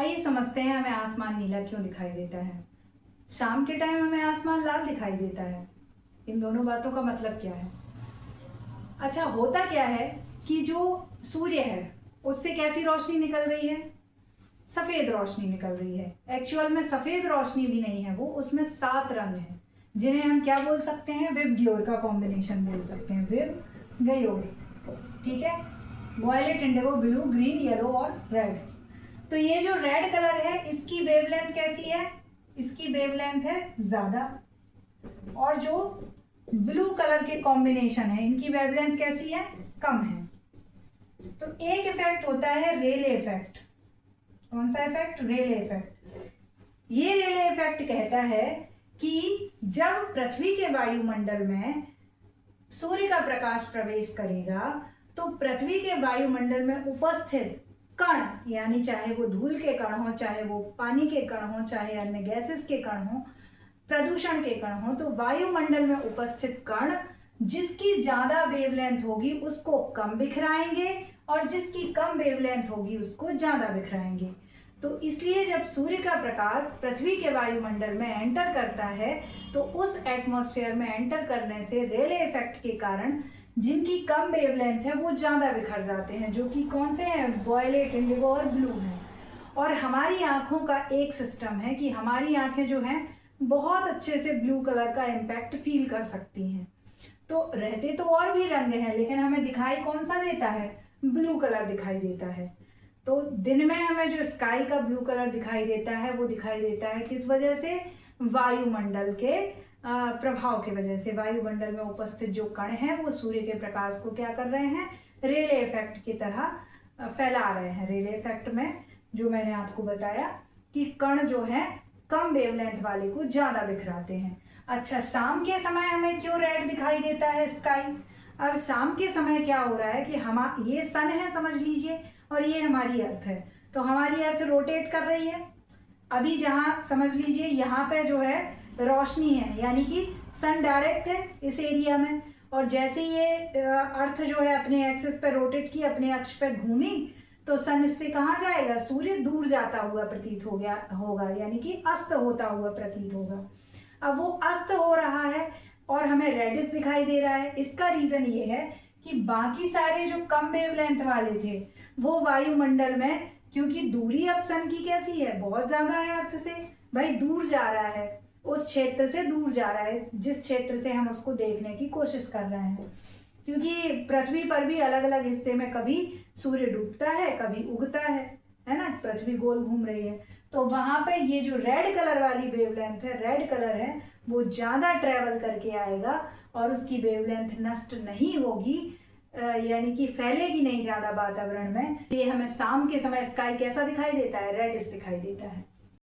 आइए समझते हैं हमें आसमान नीला क्यों दिखाई देता है। शाम के टाइम हमें आसमान लाल दिखाई देता है। इन दोनों बातों का मतलब क्या है? अच्छा, होता क्या है कि जो सूर्य है उससे कैसी रोशनी निकल रही है? सफेद रोशनी निकल रही है। एक्चुअल में सफेद रोशनी भी नहीं है, वो उसमें 7 रंग हैं जिन्हें हम क्या बोल सकते हैं? विबग्योर का कॉम्बिनेशन बोल सकते हैं, विबग्योर। ठीक है, violet, indigo, blue, green, yellow और रेड। तो ये जो रेड कलर है इसकी वेवलेंथ कैसी है? इसकी वेवलेंथ है ज्यादा। और जो ब्लू कलर के कॉम्बिनेशन है इनकी वेवलेंथ कैसी है? कम है। तो एक इफेक्ट होता है रेले इफेक्ट। कौन सा इफेक्ट? रेले इफेक्ट। ये रेले इफेक्ट कहता है कि जब पृथ्वी के वायुमंडल में सूर्य का प्रकाश प्रवेश करेगा तो पृथ्वी के वायुमंडल में उपस्थित कण, यानी चाहे वो धूल के कण हो, चाहे वो पानी के कण हो, चाहे अन्य गैसेस के कण हो, प्रदूषण के कण हो, तो वायुमंडल में उपस्थित कण जिसकी ज्यादा वेवलेंथ होगी उसको कम बिखराएंगे और जिसकी कम वेवलेंथ होगी उसको ज्यादा बिखराएंगे। तो इसलिए जब सूर्य का प्रकाश पृथ्वी के वायुमंडल में एंटर करता है तो उस एटमॉस्फेयर में एंटर करने से रेले इफेक्ट के कारण जिनकी कम वेवलेंथ है वो ज्यादा बिखर जाते हैं, जो कि कौन से हैं? वायलेट, इंडिगो और ब्लू हैं। और हमारी आंखों का एक सिस्टम है कि हमारी आंखें जो हैं बहुत अच्छे से ब्लू कलर का इम्पैक्ट फील कर सकती हैं। तो रहते तो और भी रंग हैं लेकिन हमें दिखाई कौन सा देता है? ब्लू कलर दिखाई देता है। तो दिन में हमें जो स्काई का ब्लू कलर दिखाई देता है वो दिखाई देता है किस वजह से? वायुमंडल के प्रभाव की वजह से। वायुमंडल में उपस्थित जो कण हैं वो सूर्य के प्रकाश को क्या कर रहे हैं? रेले इफेक्ट की तरह फैला रहे हैं। रेले इफेक्ट में जो मैंने आपको बताया कि कण जो है कम वेवलेंथ वाले को ज्यादा बिखराते हैं। अच्छा, शाम के समय हमें क्यों रेड दिखाई देता है स्काई? अब शाम के समय क्या हो रहा है कि ये सन है समझ लीजिए और ये हमारी अर्थ है। तो हमारी अर्थ रोटेट कर रही है। अभी जहां समझ लीजिए यहाँ पे जो है रोशनी है, यानी कि सन डायरेक्ट है इस एरिया में, और जैसे ये अर्थ जो है अपने एक्सिस पे रोटेट की, अपने अक्ष पे घूमी, तो सन इससे कहाँ जाएगा? सूर्य दूर जाता हुआ प्रतीत हो गया होगा, यानी कि अस्त होता हुआ प्रतीत होगा। अब वो अस्त हो रहा है और हमें रेडिश दिखाई दे रहा है। इसका रीजन ये है कि बाकी सारे जो कम वेवलेंथ वाले थे वो वायुमंडल में, क्योंकि दूरी अब सन की कैसी है? बहुत ज्यादा है अर्थ से, भाई दूर जा रहा है, उस क्षेत्र से दूर जा रहा है जिस क्षेत्र से हम उसको देखने की कोशिश कर रहे हैं। क्योंकि पृथ्वी पर भी अलग अलग हिस्से में कभी सूर्य डूबता है, कभी उगता है ना, पृथ्वी गोल घूम रही है। तो वहां पे ये जो रेड कलर वाली वेवलेंथ है, रेड कलर है, वो ज्यादा ट्रेवल करके आएगा और उसकी वेवलेंथ नष्ट नहीं होगी, यानी कि फैलेगी नहीं ज्यादा वातावरण में। ये हमें शाम के समय स्काई कैसा दिखाई देता है? रेडिश दिखाई देता है।